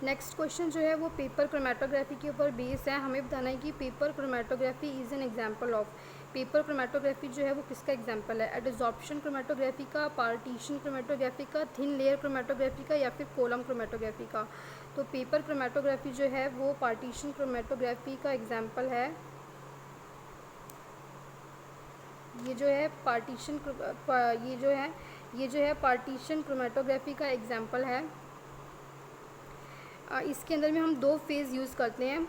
Next question जो है वो पेपर क्रोमेटोग्राफी के ऊपर बेस है। हमें बताना है कि paper chromatography is an example of. Paper chromatography जो है वो किसका एग्जांपल है? एडजॉर्प्शन क्रोमेटोग्राफी का, पार्टीशन क्रोमेटोग्राफी का, थिन लेयर क्रोमेटोग्राफी का, या फिर कॉलम क्रोमेटोग्राफी का। तो पेपर क्रोमेटोग्राफी जो है वो पार्टीशन क्रोमेटोग्राफी का एग्जाम्पल है। ये जो है पार्टीशन क्रोमेटोग्राफी का एग्जाम्पल है। इसके अंदर में हम दो फेज़ यूज़ करते हैं।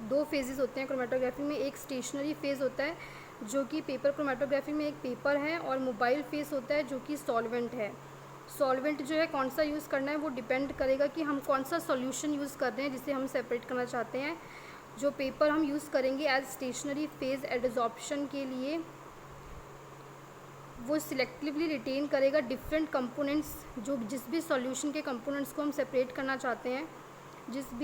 दो फेजेस होते हैं क्रोमेटोग्राफी में। एक स्टेशनरी फेज़ होता है जो कि पेपर क्रोमेटोग्राफी में एक पेपर है, और मोबाइल फेज़ होता है जो कि सॉल्वेंट है। सॉल्वेंट जो है कौन सा यूज़ करना है वो डिपेंड करेगा कि हम कौन सा सॉल्यूशन यूज़ कर रहे हैं जिसे हम सेपरेट करना चाहते हैं। जो पेपर हम यूज़ करेंगे एज स्टेशनरी फेज़ एडजॉर्प्शन के लिए, वो सिलेक्टिवली रिटेन करेगा डिफरेंट कंपोनेंट्स। जिस भी सॉल्यूशन के कंपोनेंट्स को हम सेपरेट करना चाहते हैं, जिस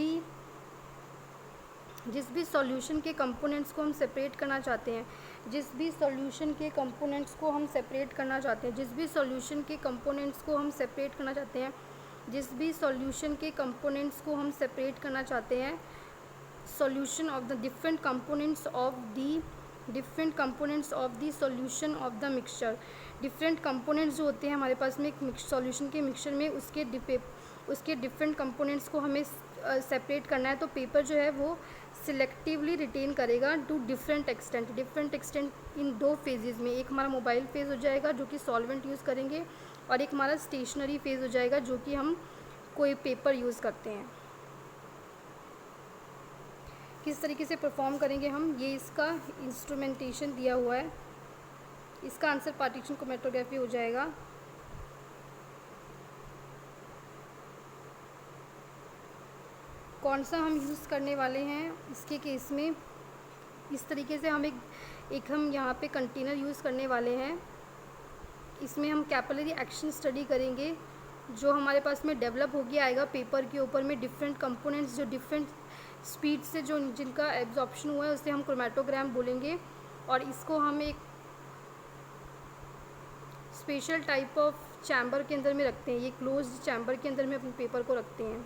भी सॉल्यूशन के कंपोनेंट्स को हम सेपरेट करना चाहते हैं, जिस भी सॉल्यूशन के कंपोनेंट्स को हम सेपरेट करना चाहते हैं, जिस भी सॉल्यूशन के कंपोनेंट्स को हम सेपरेट करना चाहते हैं, जिस भी सॉल्यूशन के कंपोनेंट्स को हम सेपरेट करना चाहते हैं, solution of the different components of the solution of the mixture. Different components जो होते हैं हमारे पास में एक सॉल्यूशन के मिक्सचर में, उसके डिफरेंट कंपोनेंट्स को हमें सेपरेट करना है। तो पेपर जो है वो सिलेक्टिवली रिटेन करेगा टू डिफरेंट एक्सटेंट इन दो फेजेस में। एक हमारा मोबाइल फेज़ हो जाएगा जो कि सॉल्वेंट यूज़ करेंगे, और एक हमारा स्टेशनरी फेज़ हो जाएगा जो कि हम कोई पेपर यूज़ करते हैं। किस तरीके से परफॉर्म करेंगे हम, ये इसका इंस्ट्रूमेंटेशन दिया हुआ है। इसका आंसर पार्टीशन क्रोमेटोग्राफी हो जाएगा। कौन सा हम यूज़ करने वाले हैं इसके केस में, इस तरीके से हम हम यहाँ पे कंटेनर यूज़ करने वाले हैं। इसमें हम कैपिलरी एक्शन स्टडी करेंगे जो हमारे पास में डेवलप हो गया आएगा पेपर के ऊपर में। डिफरेंट कंपोनेंट्स जो डिफरेंट स्पीड से जिनका एब्जॉर्प्शन हुआ है उसे हम क्रोमेटोग्राम बोलेंगे, और इसको हम एक स्पेशल टाइप ऑफ चैम्बर के अंदर में रखते हैं। ये क्लोज्ड चैम्बर के अंदर में अपने पेपर को रखते हैं,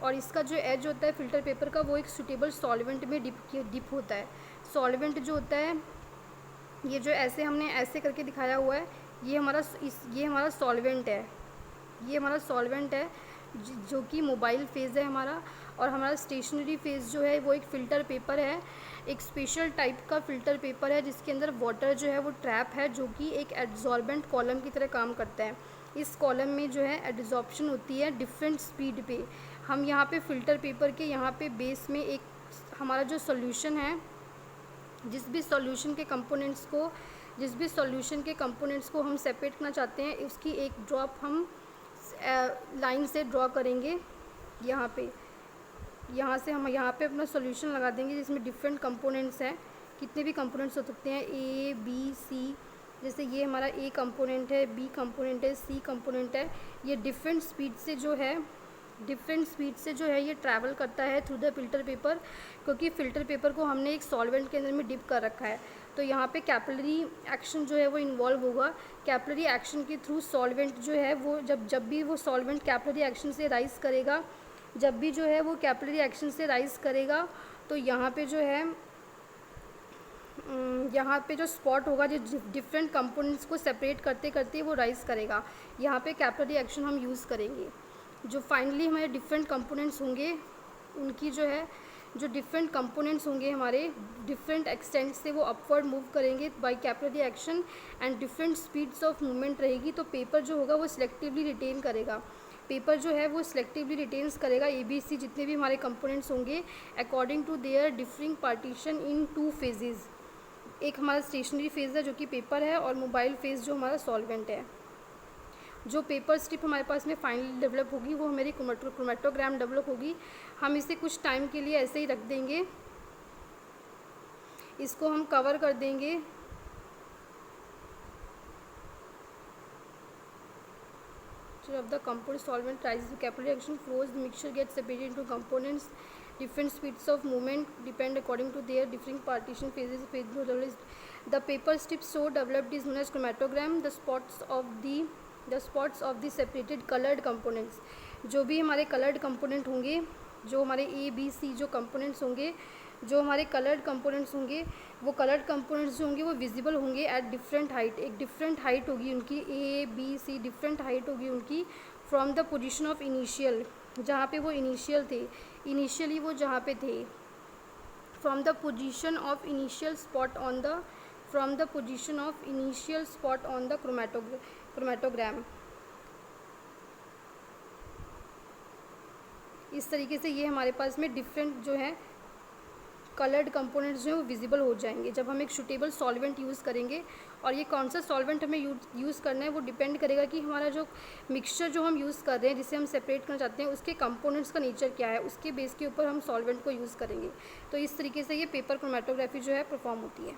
और इसका जो एज होता है फिल्टर पेपर का वो एक सूटेबल सॉल्वेंट में डिप होता है। सॉल्वेंट जो होता है, ये जो हमने ऐसे करके दिखाया हुआ है, ये हमारा सॉल्वेंट है। ये हमारा सॉल्वेंट है जो कि मोबाइल फेज़ है हमारा, और हमारा स्टेशनरी फेज़ जो है वो एक फ़िल्टर पेपर है। एक स्पेशल टाइप का फ़िल्टर पेपर है जिसके अंदर वाटर जो है वो ट्रैप है, जो कि एक एड्जॉर्बेंट कॉलम की तरह काम करता है। इस कॉलम में जो है एड्जॉर्प्शन होती है डिफरेंट स्पीड पे। हम यहाँ पे फ़िल्टर पेपर के यहाँ पे बेस में एक हमारा जो सॉल्यूशन है, जिस भी सॉल्यूशन के कंपोनेंट्स को हम सेपरेट करना चाहते हैं, उसकी एक ड्रॉप हम लाइन से ड्रॉ करेंगे। यहाँ से हम यहाँ पे अपना सॉल्यूशन लगा देंगे जिसमें डिफरेंट कंपोनेंट्स हैं। कितने भी कंपोनेंट्स हो सकते हैं, ए बी सी। जैसे ये हमारा ए कंपोनेंट है, बी कंपोनेंट है, सी कंपोनेंट है। ये डिफरेंट स्पीड से जो है ये ट्रैवल करता है थ्रू द फ़िल्टर पेपर, क्योंकि फ़िल्टर पेपर को हमने एक सॉल्वेंट के अंदर में डिप कर रखा है। तो यहाँ पे कैपिलरी एक्शन जो है वो इन्वॉल्व होगा। कैपिलरी एक्शन के थ्रू सॉल्वेंट जो है वो जब भी वो सॉल्वेंट कैपिलरी एक्शन से राइज़ करेगा, तो यहाँ पे जो स्पॉट होगा जो डिफरेंट कंपोनेंट्स को सेपरेट करते करते वो राइज़ करेगा। यहाँ पे कैपिलरी एक्शन हम यूज़ करेंगे। जो फाइनली हमारे डिफरेंट कंपोनेंट्स होंगे, उनकी जो डिफरेंट कंपोनेंट्स होंगे हमारे डिफरेंट एक्सटेंट से वो अपवर्ड मूव करेंगे by capillary action, and different speeds of movement रहेगी। तो पेपर जो होगा वो सिलेक्टिवली रिटेन करेगा। ABC जितने भी हमारे कंपोनेंट्स होंगे according to their differing partition in 2 phases. एक हमारा स्टेशनरी फेज़ है जो कि पेपर है, और मोबाइल फेज़ जो हमारा सॉल्वेंट है। जो पेपर स्ट्रिप हमारे पास में फाइनली डेवलप होगी वो हमारी क्रोमेटोग्राम डेवलप होगी। हम इसे कुछ टाइम के लिए ऐसे ही रख देंगे, इसको हम कवर कर देंगे। Of the compound solvent rises to capillary action, flows, the mixture gets separated into components. Different speeds of movement depend according to their different partition phases. The paper strip so developed is known as chromatogram. The spots of the separated colored components. जो भी हमारे coloured component होंगे, जो हमारे ए B सी जो components होंगे, जो हमारे कलर्ड कंपोनेंट्स होंगे, वो कलर्ड कंपोनेंट्स जो होंगे वो विजिबल होंगे एट डिफरेंट हाइट। एक डिफरेंट हाइट होगी उनकी, A B C different height होगी उनकी from the position of initial, जहाँ पे वो इनिशियल थे, इनिशियली वो जहाँ पे थे, from the position of initial spot on the, from the position of initial spot on the chromatogram. इस तरीके से ये हमारे पास में डिफरेंट जो है कलर्ड कंपोनेंट्स जो हैं वो विजिबल हो जाएंगे जब हम एक सूटेबल सॉल्वेंट यूज़ करेंगे। और ये कौन सा सॉल्वेंट हमें यूज़ करना है वो डिपेंड करेगा कि हमारा जो मिक्सचर जो हम यूज़ कर रहे हैं, जिसे हम सेपरेट करना चाहते हैं, उसके कंपोनेंट्स का नेचर क्या है, उसके बेस के ऊपर हम सॉल्वेंट को यूज़ करेंगे। तो इस तरीके से ये पेपर क्रोमेटोग्राफी जो है परफॉर्म होती है।